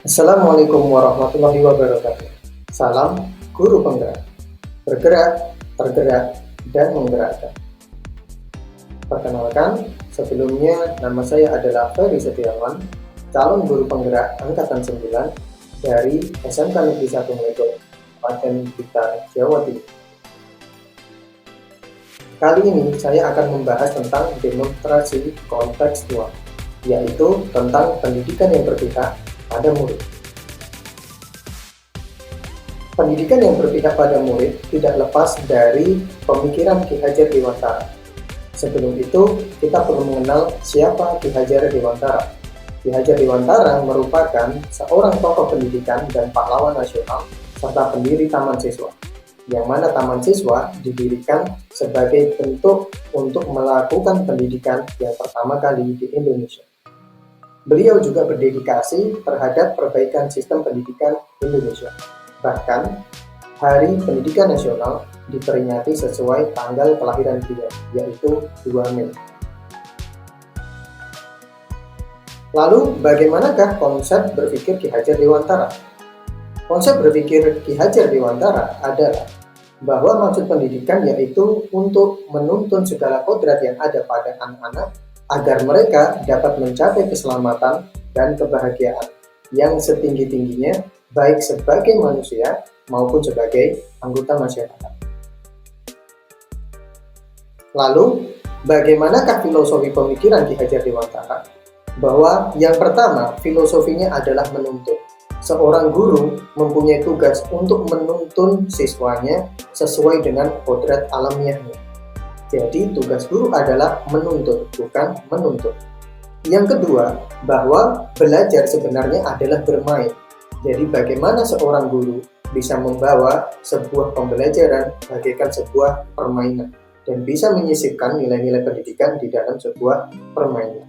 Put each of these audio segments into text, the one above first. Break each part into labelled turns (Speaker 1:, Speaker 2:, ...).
Speaker 1: Assalamualaikum warahmatullahi wabarakatuh. Salam guru penggerak. Bergerak, tergerak, dan menggerakkan. Perkenalkan, sebelumnya nama saya adalah Ferry Setiawan, calon guru penggerak Angkatan 9 dari SMK Negeri 1 Medan, Kabupaten Blitar, Jawa Timur. Kali ini saya akan membahas tentang demonstrasi kontekstual, yaitu tentang pendidikan yang berpihak pada murid. Pendidikan yang berpihak pada murid tidak lepas dari pemikiran Ki Hajar Dewantara. Sebelum itu, kita perlu mengenal siapa Ki Hajar Dewantara. Ki Hajar Dewantara merupakan seorang tokoh pendidikan dan pahlawan nasional serta pendiri Taman Siswa, yang mana Taman Siswa didirikan sebagai bentuk untuk melakukan pendidikan yang pertama kali di Indonesia. Beliau juga berdedikasi terhadap perbaikan sistem pendidikan Indonesia. Bahkan, Hari Pendidikan Nasional diperingati sesuai tanggal kelahiran beliau, yaitu 2 Mei. Lalu, bagaimanakah konsep berpikir Ki Hajar Dewantara? Konsep berpikir Ki Hajar Dewantara adalah bahwa maksud pendidikan yaitu untuk menuntun segala kodrat yang ada pada anak-anak agar mereka dapat mencapai keselamatan dan kebahagiaan yang setinggi-tingginya baik sebagai manusia maupun sebagai anggota masyarakat. Lalu, bagaimanakah filosofi pemikiran Ki Hajar Dewantara? Bahwa yang pertama, filosofinya adalah menuntun. Seorang guru mempunyai tugas untuk menuntun siswanya sesuai dengan kodrat alamiahnya. Jadi tugas guru adalah menuntut, bukan menuntut. Yang kedua, bahwa belajar sebenarnya adalah bermain. Jadi bagaimana seorang guru bisa membawa sebuah pembelajaran bagaikan sebuah permainan dan bisa menyisipkan nilai-nilai pendidikan di dalam sebuah permainan.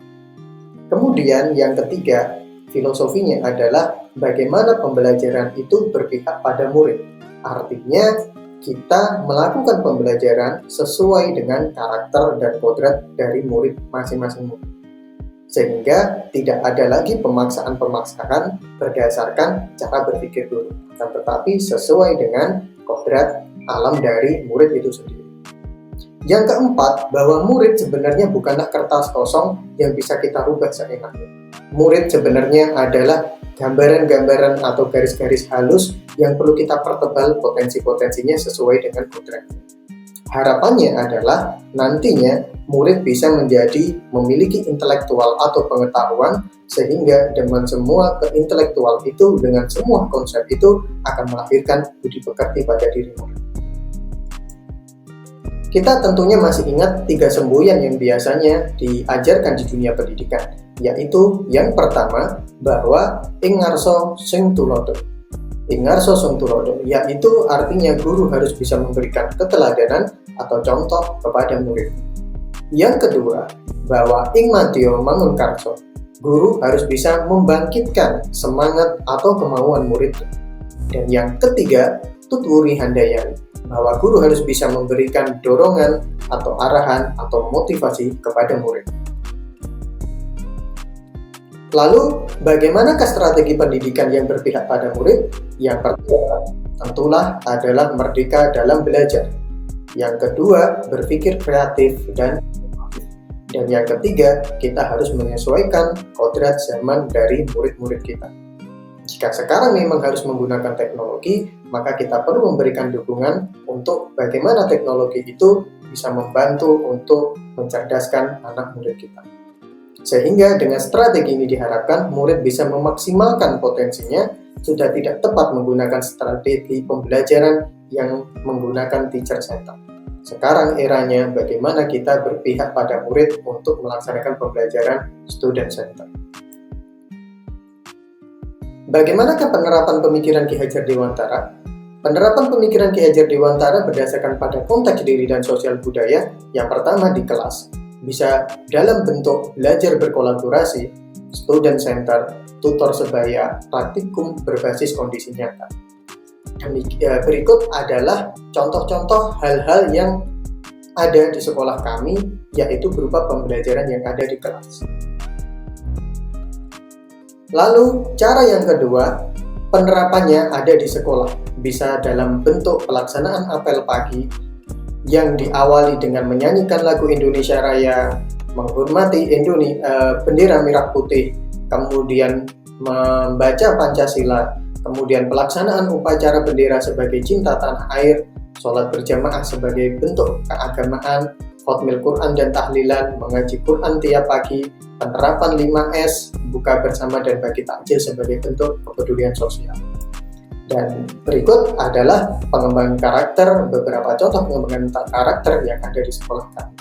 Speaker 1: Kemudian yang ketiga, filosofinya adalah bagaimana pembelajaran itu berpihak pada murid. Artinya, kita melakukan pembelajaran sesuai dengan karakter dan kodrat dari murid masing-masing murid. Sehingga tidak ada lagi pemaksaan-pemaksaan berdasarkan cara berpikir guru, tetapi sesuai dengan kodrat alam dari murid itu sendiri. Yang keempat, bahwa murid sebenarnya bukanlah kertas kosong yang bisa kita rubah seenaknya. Murid sebenarnya adalah gambaran-gambaran atau garis-garis halus yang perlu kita pertebal potensi-potensinya sesuai dengan kodratnya. Harapannya adalah nantinya murid bisa memiliki intelektual atau pengetahuan sehingga dengan semua keintelektual itu, dengan semua konsep itu akan melahirkan budi pekerti pada diri murid. Kita tentunya masih ingat 3 semboyan yang biasanya diajarkan di dunia pendidikan, yaitu yang pertama bahwa ing ngarsa sing tulodo. Ing ngarsa sing tulodo, yaitu artinya guru harus bisa memberikan keteladanan atau contoh kepada murid. Yang kedua, bahwa ing madya mangun karso, guru harus bisa membangkitkan semangat atau kemauan murid. Dan yang ketiga, tutwuri handayani, bahwa guru harus bisa memberikan dorongan atau arahan atau motivasi kepada murid. Lalu, bagaimanakah strategi pendidikan yang berpihak pada murid? Yang pertama, tentulah adalah merdeka dalam belajar. Yang kedua, berpikir kreatif dan inovatif. Dan yang ketiga, kita harus menyesuaikan kodrat zaman dari murid-murid kita. Jika sekarang memang harus menggunakan teknologi, maka kita perlu memberikan dukungan untuk bagaimana teknologi itu bisa membantu untuk mencerdaskan anak murid kita. Sehingga dengan strategi ini diharapkan murid bisa memaksimalkan potensinya, sudah tidak tepat menggunakan strategi pembelajaran yang menggunakan teacher center. Sekarang eranya bagaimana kita berpihak pada murid untuk melaksanakan pembelajaran student center. Bagaimanakah penerapan pemikiran Ki Hajar Dewantara? Penerapan pemikiran Ki Hajar Dewantara berdasarkan pada konteks diri dan sosial budaya. Yang pertama di kelas, bisa dalam bentuk belajar berkolaborasi, student center, tutor sebaya, praktikum berbasis kondisi nyata. Berikut adalah contoh-contoh hal-hal yang ada di sekolah kami, yaitu berupa pembelajaran yang ada di kelas. Lalu cara yang kedua, penerapannya ada di sekolah, bisa dalam bentuk pelaksanaan apel pagi yang diawali dengan menyanyikan lagu Indonesia Raya, menghormati bendera merah putih, kemudian membaca Pancasila, kemudian pelaksanaan upacara bendera sebagai cinta tanah air, sholat berjamaah sebagai bentuk keagamaan, khotmil Quran dan tahlilan, mengaji Quran tiap pagi, penerapan 5S, buka bersama dan bagi takjil sebagai bentuk kepedulian sosial. Dan berikut adalah pengembangan karakter, beberapa contoh pengembangan karakter yang ada di sekolah kami.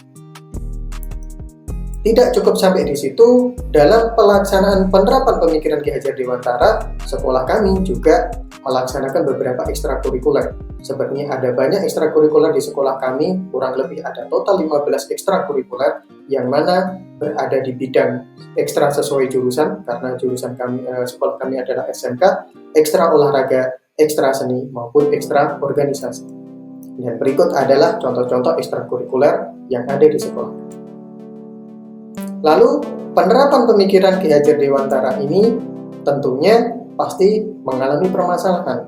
Speaker 1: Tidak cukup sampai di situ, dalam pelaksanaan penerapan pemikiran Ki Hajar Dewantara, sekolah kami juga melaksanakan beberapa ekstrakurikuler. Sebenarnya ada banyak ekstrakurikuler di sekolah kami, kurang lebih ada total 15 ekstrakurikuler yang mana berada di bidang ekstra sesuai jurusan, karena jurusan kami, sekolah kami adalah SMK, ekstra olahraga, ekstra seni, maupun ekstra organisasi. Dan berikut adalah contoh-contoh ekstrakurikuler yang ada di sekolah. Lalu, penerapan pemikiran Ki Hajar Dewantara ini tentunya pasti mengalami permasalahan.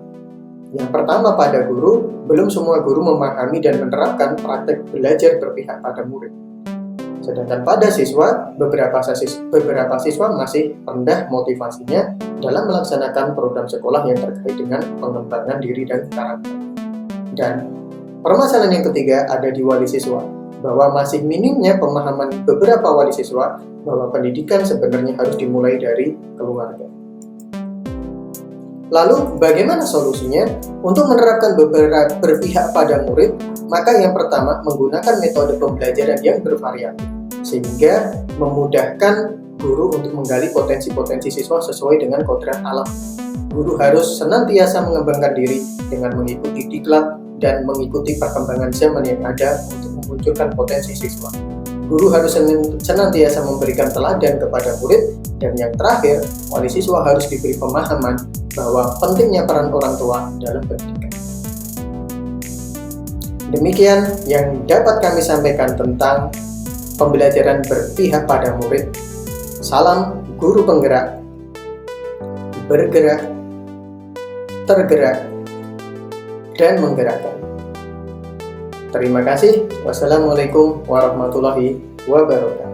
Speaker 1: Yang pertama, pada guru, belum semua guru memahami dan menerapkan praktek belajar berpihak pada murid. Sedangkan pada siswa, beberapa siswa masih rendah motivasinya dalam melaksanakan program sekolah yang terkait dengan pengembangan diri dan karakter. Dan permasalahan yang ketiga ada di wali siswa, bahwa masih minimnya pemahaman beberapa wali siswa bahwa pendidikan sebenarnya harus dimulai dari keluarga. Lalu bagaimana solusinya? Untuk menerapkan berpihak pada murid, maka yang pertama menggunakan metode pembelajaran yang bervariatif, sehingga memudahkan guru untuk menggali potensi-potensi siswa sesuai dengan kodrat alam. Guru harus senantiasa mengembangkan diri dengan mengikuti diklat dan mengikuti perkembangan zaman yang ada untuk memunculkan potensi siswa. Guru harus senantiasa memberikan teladan kepada murid, dan yang terakhir, wali siswa harus diberi pemahaman bahwa pentingnya peran orang tua dalam pendidikan. Demikian yang dapat kami sampaikan tentang pembelajaran berpihak pada murid. Salam guru penggerak, bergerak, tergerak, dan menggerakkan. Terima kasih. Wassalamualaikum warahmatullahi wabarakatuh.